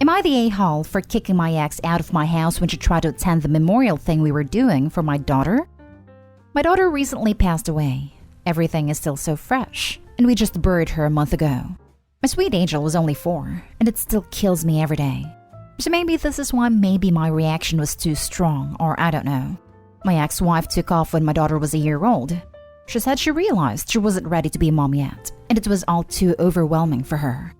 Am I the a-hole for kicking my ex out of my house when she tried to attend the memorial thing we were doing for my daughter? My daughter recently passed away. Everything is still so fresh, and we just buried her a month ago. My sweet angel was only 4, and it still kills me every day. So maybe this is why my reaction was too strong, or I don't know. My ex-wife took off when my daughter was a year old. She said she realized she wasn't ready to be a mom yet, and it was all too overwhelming for her.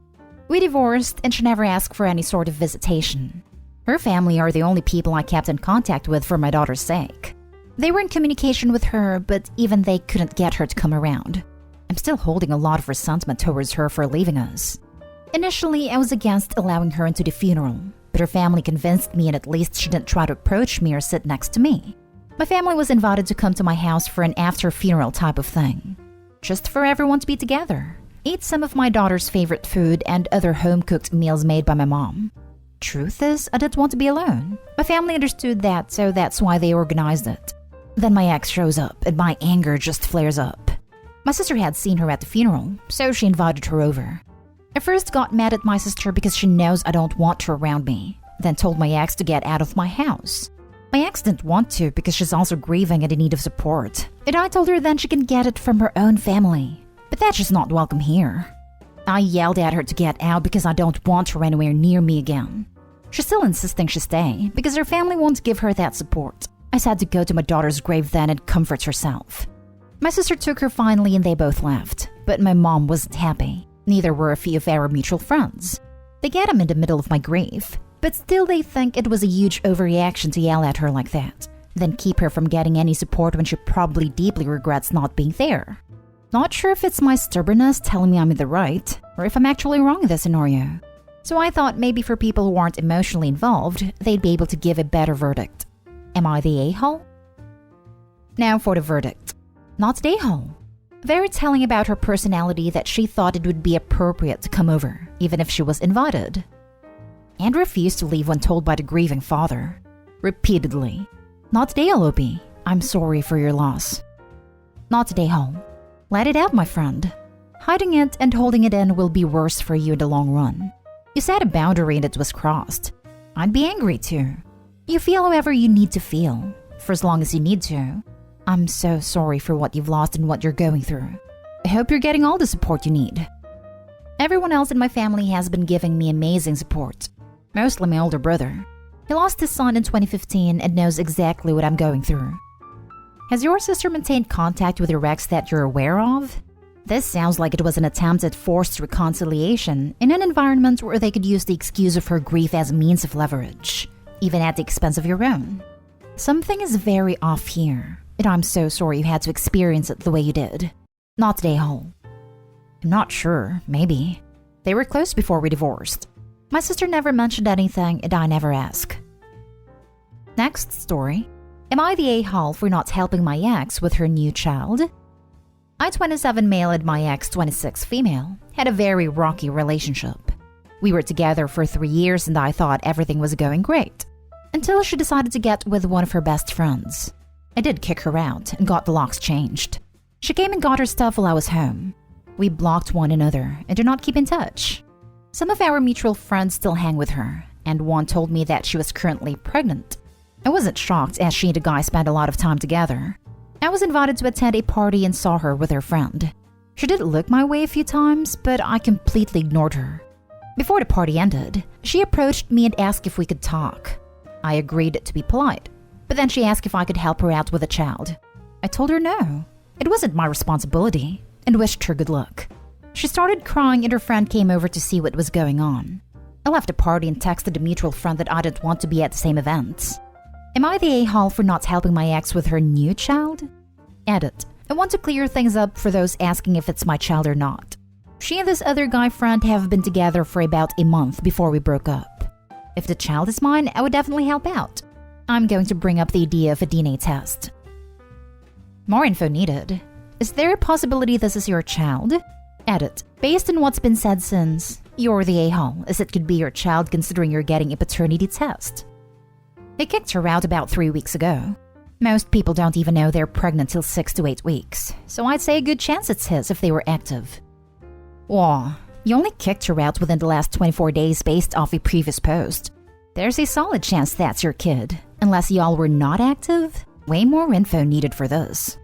We divorced, and she never asked for any sort of visitation. Her family are the only people I kept in contact with for my daughter's sake. They were in communication with her, but even they couldn't get her to come around. I'm still holding a lot of resentment towards her for leaving us. Initially, I was against allowing her into the funeral, but her family convinced me and at least she didn't try to approach me or sit next to me. My family was invited to come to my house for an after-funeral type of thing. Just for everyone to be together, eat some of my daughter's favorite food and other home-cooked meals made by my mom. Truth is, I didn't want to be alone. My family understood that, so that's why they organized it. Then my ex shows up, and my anger just flares up. My sister had seen her at the funeral, so she invited her over. I first got mad at my sister because she knows I don't want her around me, then told my ex to get out of my house. My ex didn't want to because she's also grieving and in need of support, and I told her then she can get it from her own family. But that's just not welcome here. I yelled at her to get out because I don't want her anywhere near me again. She's still insisting she stay because her family won't give her that support. I said to go to my daughter's grave then and comfort herself. My sister took her finally and they both left, but my mom wasn't happy. Neither were a few of our mutual friends. They get him in the middle of my grief, but still they think it was a huge overreaction to yell at her like that, then keep her from getting any support when she probably deeply regrets not being there. Not sure if it's my stubbornness telling me I'm in the right, or if I'm actually wrong in this scenario. So I thought maybe for people who aren't emotionally involved, they'd be able to give a better verdict. Am I the a-hole? Now for the verdict. Not the a-hole. Very telling about her personality that she thought it would be appropriate to come over, even if she was invited. And refused to leave when told by the grieving father. Repeatedly. Not the a-hole, I'm sorry for your loss. Not the a-hole. Let it out, my friend. Hiding it and holding it in will be worse for you in the long run. You set a boundary and it was crossed. I'd be angry too. You feel however you need to feel, for as long as you need to. I'm so sorry for what you've lost and what you're going through. I hope you're getting all the support you need. Everyone else in my family has been giving me amazing support. Mostly my older brother. He lost his son in 2015 and knows exactly what I'm going through. Has your sister maintained contact with your ex that you're aware of? This sounds like it was an attempt at forced reconciliation in an environment where they could use the excuse of her grief as a means of leverage, even at the expense of your own. Something is very off here, and I'm so sorry you had to experience it the way you did. Not the a-hole. I'm not sure, maybe. They were close before we divorced. My sister never mentioned anything, and I never asked. Next story. Am I the a-hole for not helping my ex with her new child? I, 27 male, and my ex, 26 female, had a very rocky relationship. We were together for 3 years and I thought everything was going great, until she decided to get with one of her best friends. I did kick her out and got the locks changed. She came and got her stuff while I was home. We blocked one another and do not keep in touch. Some of our mutual friends still hang with her, and one told me that she was currently pregnant. I wasn't shocked as she and the guy spent a lot of time together. I was invited to attend a party and saw her with her friend. She did look my way a few times, but I completely ignored her. Before the party ended, she approached me and asked if we could talk. I agreed to be polite, but then she asked if I could help her out with a child. I told her no, it wasn't my responsibility, and wished her good luck. She started crying and her friend came over to see what was going on. I left the party and texted a mutual friend that I didn't want to be at the same events. Am I the a-hole for not helping my ex with her new child? Edit. I want to clear things up for those asking if it's my child or not. She and this other guy friend have been together for about a month before we broke up. If the child is mine, I would definitely help out. I'm going to bring up the idea of a DNA test. More info needed. Is there a possibility this is your child? Edit. Based on what's been said since, you're the a-hole, as it could be your child considering you're getting a paternity test. They kicked her out about 3 weeks ago. Most people don't even know they're pregnant till 6 to 8 weeks, so I'd say a good chance it's his if they were active. Wow, You only kicked her out within the last 24 days based off a previous post. There's a solid chance that's your kid. Unless y'all were not active, way more info needed for this.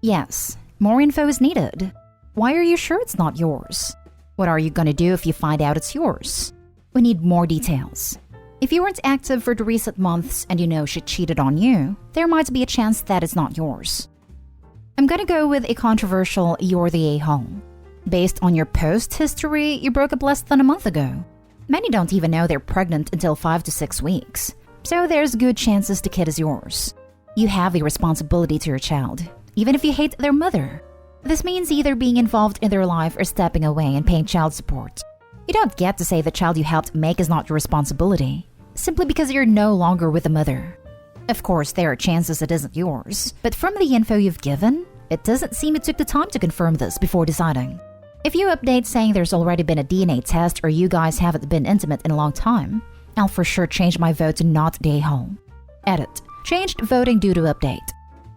Yes, more info is needed. Why are you sure it's not yours? What are you gonna do if you find out it's yours? We need more details. If you weren't active for the recent months and you know she cheated on you, there might be a chance that it's not yours. I'm gonna go with a controversial "you're the a-hole." Based on your post history, you broke up less than a month ago. Many don't even know they're pregnant until 5 to 6 weeks, so there's good chances the kid is yours. You have a responsibility to your child, even if you hate their mother. This means either being involved in their life or stepping away and paying child support. You don't get to say the child you helped make is not your responsibility, simply because you're no longer with the mother. Of course, there are chances it isn't yours, but from the info you've given, it doesn't seem you took the time to confirm this before deciding. If you update saying there's already been a DNA test or you guys haven't been intimate in a long time, I'll for sure change my vote to not the a-hole. Edit. Changed voting due to update.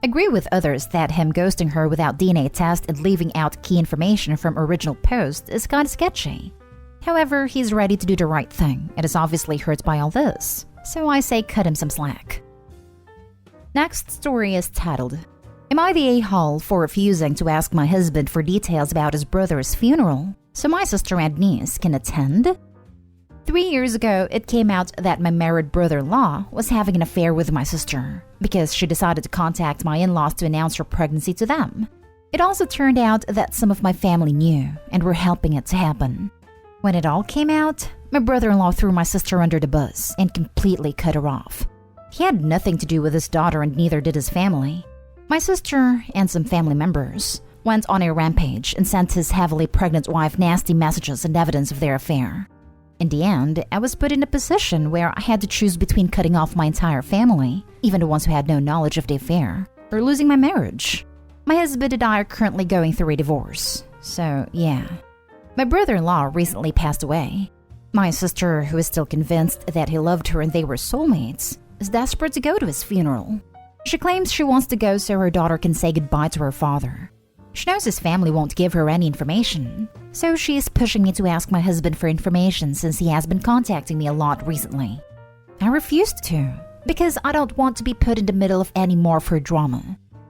Agree with others that him ghosting her without DNA test and leaving out key information from original post is kinda sketchy. However, he's ready to do the right thing and is obviously hurt by all this, so I say cut him some slack. Next story is titled, "Am I the a-hole for refusing to ask my husband for details about his brother's funeral so my sister and niece can attend?" 3 years ago, it came out that my married brother-in-law was having an affair with my sister because she decided to contact my in-laws to announce her pregnancy to them. It also turned out that some of my family knew and were helping it to happen. When it all came out, my brother-in-law threw my sister under the bus and completely cut her off. He had nothing to do with his daughter and neither did his family. My sister and some family members went on a rampage and sent his heavily pregnant wife nasty messages and evidence of their affair. In the end, I was put in a position where I had to choose between cutting off my entire family, even the ones who had no knowledge of the affair, or losing my marriage. My husband and I are currently going through a divorce, so yeah. My brother-in-law recently passed away. My sister, who is still convinced that he loved her and they were soulmates, is desperate to go to his funeral. She claims she wants to go so her daughter can say goodbye to her father. She knows his family won't give her any information, so she is pushing me to ask my husband for information since he has been contacting me a lot recently. I refused to, because I don't want to be put in the middle of any more of her drama.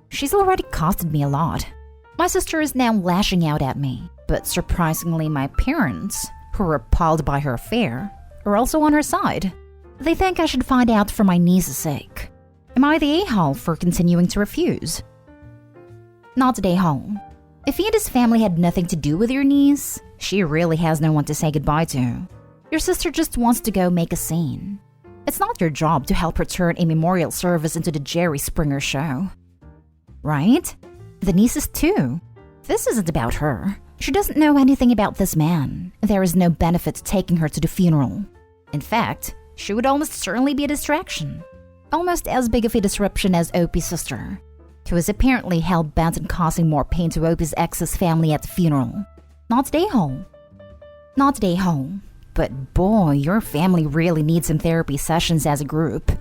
She's already costed me a lot. My sister is now lashing out at me, but surprisingly my parents, who are appalled by her affair, are also on her side. They think I should find out for my niece's sake. Am I the a-hole for continuing to refuse? Not the a-hole. If he and his family had nothing to do with your niece, she really has no one to say goodbye to. Your sister just wants to go make a scene. It's not your job to help her turn a memorial service into the Jerry Springer show. Right? The niece is too. This isn't about her. She doesn't know anything about this man. There is no benefit to taking her to the funeral. In fact, she would almost certainly be a distraction. Almost as big of a disruption as Opie's sister, who is apparently hell-bent on causing more pain to Opie's ex's family at the funeral. Not the a-hole. Not the a-hole. But boy, your family really needs some therapy sessions as a group.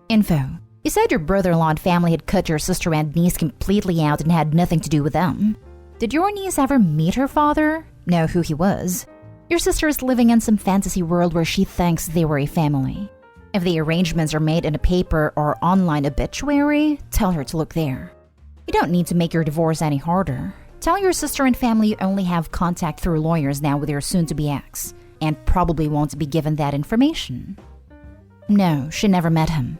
Info. You said your brother-in-law and family had cut your sister and niece completely out and had nothing to do with them. Did your niece ever meet her father? Know who he was? Your sister is living in some fantasy world where she thinks they were a family. If the arrangements are made in a paper or online obituary, tell her to look there. You don't need to make your divorce any harder. Tell your sister and family you only have contact through lawyers now with your soon-to-be ex, and probably won't be given that information. No, she never met him.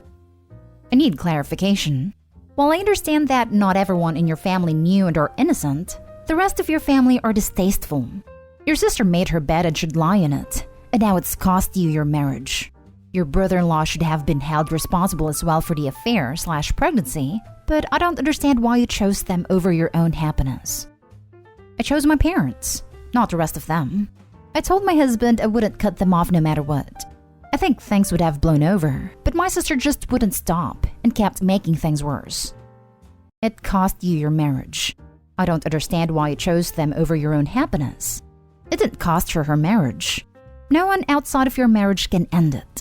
I need clarification. While I understand that not everyone in your family knew and are innocent, the rest of your family are distasteful. Your sister made her bed and should lie in it, and now it's cost you your marriage. Your brother-in-law should have been held responsible as well for the affair/pregnancy, but I don't understand why you chose them over your own happiness. I chose my parents, not the rest of them. I told my husband I wouldn't cut them off no matter what. I think things would have blown over, but my sister just wouldn't stop and kept making things worse. It cost you your marriage. I don't understand why you chose them over your own happiness. It didn't cost her her marriage. No one outside of your marriage can end it.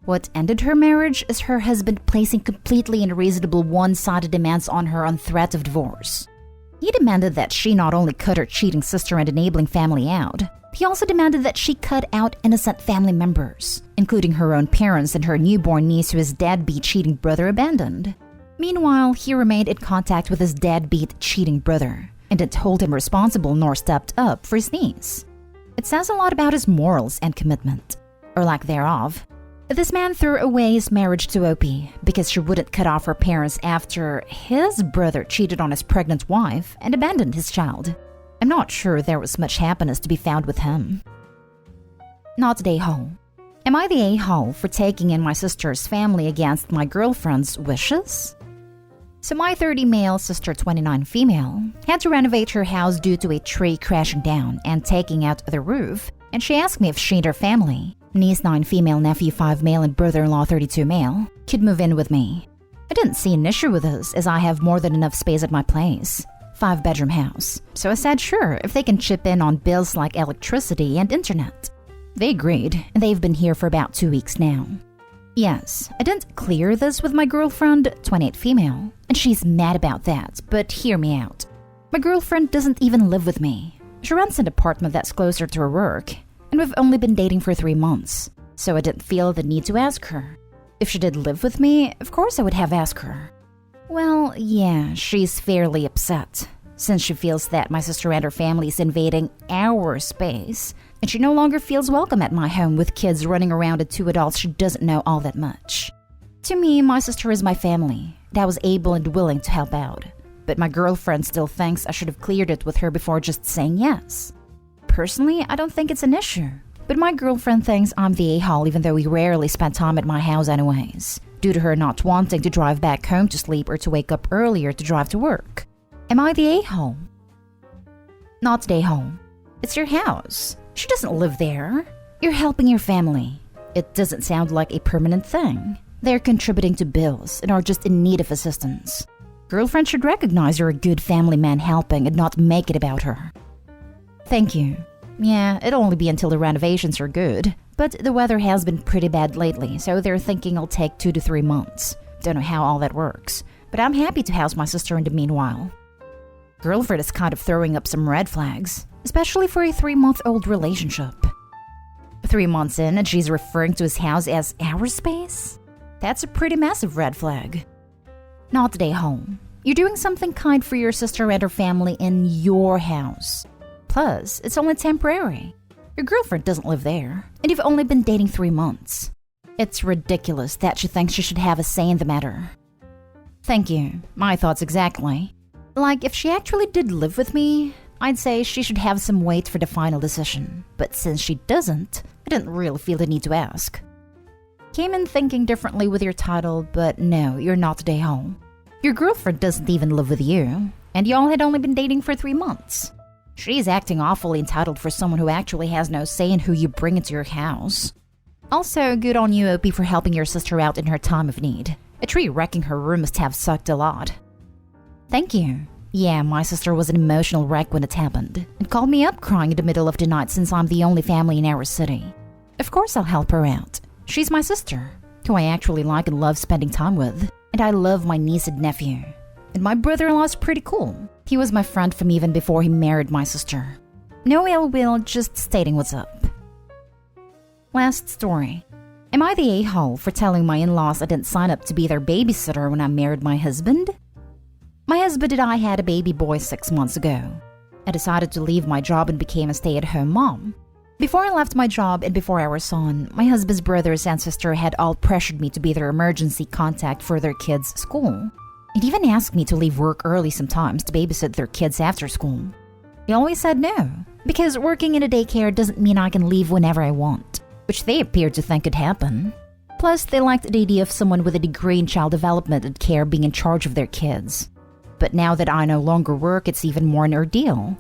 What ended her marriage is her husband placing completely unreasonable one-sided demands on her on threat of divorce. He demanded that she not only cut her cheating sister and enabling family out, He also demanded that she cut out innocent family members, including her own parents and her newborn niece who his deadbeat cheating brother abandoned. Meanwhile, he remained in contact with his deadbeat cheating brother and didn't hold him responsible nor stepped up for his niece. It says a lot about his morals and commitment, or lack thereof. This man threw away his marriage to Opie because she wouldn't cut off her parents after his brother cheated on his pregnant wife and abandoned his child. I'm not sure there was much happiness to be found with him. Not the a-hole. Am I the a-hole for taking in my sister's family against my girlfriend's wishes? So my 30 male, sister 29 female, had to renovate her house due to a tree crashing down and taking out the roof, and she asked me if she and her family, niece 9 female, nephew 5 male, and brother-in-law 32 male, could move in with me. I didn't see an issue with this as I have more than enough space at my place. 5-bedroom house. So I said sure, if they can chip in on bills like electricity and internet. They agreed, and they've been here for about 2 weeks now. Yes, I didn't clear this with my girlfriend, 28 female, and she's mad about that, but hear me out. My girlfriend doesn't even live with me. She rents an apartment that's closer to her work, and we've only been dating for 3 months, so I didn't feel the need to ask her. If she did live with me, of course I would have asked her. Well, yeah, she's fairly upset, since she feels that my sister and her family is invading our space, and she no longer feels welcome at my home with kids running around and 2 adults she doesn't know all that much. To me, my sister is my family, and I was able and willing to help out, but my girlfriend still thinks I should have cleared it with her before just saying yes. Personally, I don't think it's an issue, but my girlfriend thinks I'm the a-hole even though we rarely spend time at my house anyways, due to her not wanting to drive back home to sleep or to wake up earlier to drive to work. Am I the a-hole? Not the a-hole. It's your house. She doesn't live there. You're helping your family. It doesn't sound like a permanent thing. They're contributing to bills and are just in need of assistance. Girlfriend should recognize you're a good family man helping and not make it about her. Thank you. Yeah, it'll only be until the renovations are good, but the weather has been pretty bad lately, so they're thinking it'll take 2 to 3 months. Don't know how all that works, but I'm happy to house my sister in the meanwhile. Girlfriend is kind of throwing up some red flags, especially for a 3-month-old relationship. 3 months in and she's referring to his house as our space? That's a pretty massive red flag. Not the a-hole. You're doing something kind for your sister and her family in your house. Plus, it's only temporary. Your girlfriend doesn't live there, and you've only been dating 3 months. It's ridiculous that she thinks she should have a say in the matter. Thank you. My thoughts exactly. Like, if she actually did live with me, I'd say she should have some weight for the final decision. But since she doesn't, I didn't really feel the need to ask. Came in thinking differently with your title, but no, you're not the a-hole. Your girlfriend doesn't even live with you, and y'all had only been dating for 3 months. She's acting awfully entitled for someone who actually has no say in who you bring into your house. Also, good on you, Opie, for helping your sister out in her time of need. A tree wrecking her room must have sucked a lot. Thank you. Yeah, my sister was an emotional wreck when it happened, and called me up crying in the middle of the night since I'm the only family in our city. Of course I'll help her out. She's my sister, who I actually like and love spending time with, and I love my niece and nephew. And my brother-in-law's pretty cool. He was my friend from even before he married my sister. No ill will, just stating what's up. Last story. Am I the a-hole for telling my in-laws I didn't sign up to be their babysitter when I married my husband? My husband and I had a baby boy 6 months ago. I decided to leave my job and became a stay-at-home mom. Before I left my job and before our son, my husband's brothers and sister had all pressured me to be their emergency contact for their kids' school. It even asked me to leave work early sometimes to babysit their kids after school. I always said no, because working in a daycare doesn't mean I can leave whenever I want, which they appeared to think could happen. Plus, they liked the idea of someone with a degree in child development and care being in charge of their kids. But now that I no longer work, it's even more an ordeal.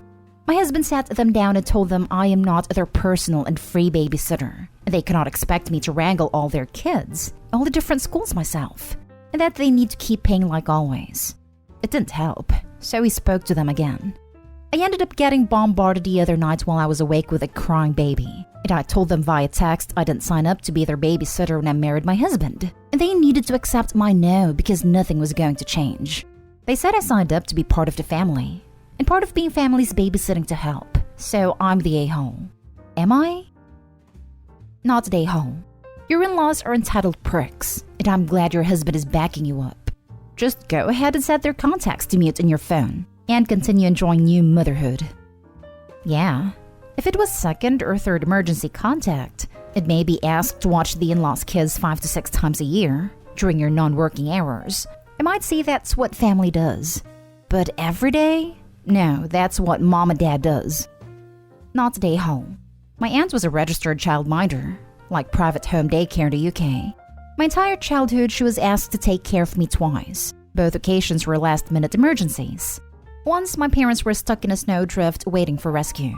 My husband sat them down and told them I am not their personal and free babysitter, and they cannot expect me to wrangle all their kids, all the different schools myself, and that they need to keep paying like always. It didn't help, so he spoke to them again. I ended up getting bombarded the other night while I was awake with a crying baby, and I told them via text I didn't sign up to be their babysitter when I married my husband, and they needed to accept my no because nothing was going to change. They said I signed up to be part of the family, and part of being family is babysitting to help, so I'm the a-hole. am I? Not today, home. Your in-laws are entitled pricks, and I'm glad your husband is backing you up. Just go ahead and set their contacts to mute in your phone and continue enjoying new motherhood. Yeah, if it was second or third emergency contact, it may be asked to watch the in-laws' kids 5 to 6 times a year during your non-working hours. I might say that's what family does. But every day? No, that's what mom and dad does. Not today, home. My aunt was a registered childminder, like private home daycare in the UK. My entire childhood, she was asked to take care of me twice. Both occasions were last-minute emergencies. Once, my parents were stuck in a snowdrift waiting for rescue.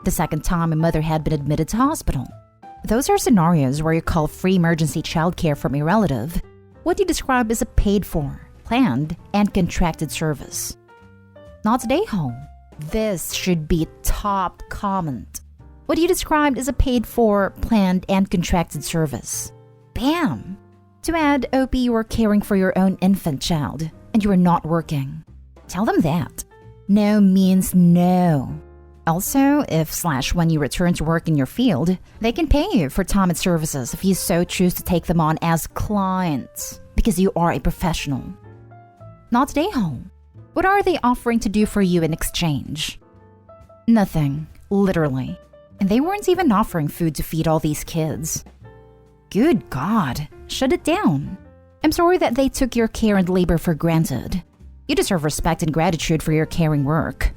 The second time, my mother had been admitted to hospital. Those are scenarios where you call free emergency childcare from a relative what you describe as a paid-for, planned, and contracted service. Not today, home. This should be top comment. What you described as a paid-for, planned, and contracted service. Bam! To add, OP, you are caring for your own infant child, and you are not working. Tell them that. No means no. Also, if/when you return to work in your field, they can pay you for time and services if you so choose to take them on as clients, because you are a professional. Not today, home. What are they offering to do for you in exchange? Nothing, literally. And they weren't even offering food to feed all these kids. Good God, shut it down. I'm sorry that they took your care and labor for granted. You deserve respect and gratitude for your caring work.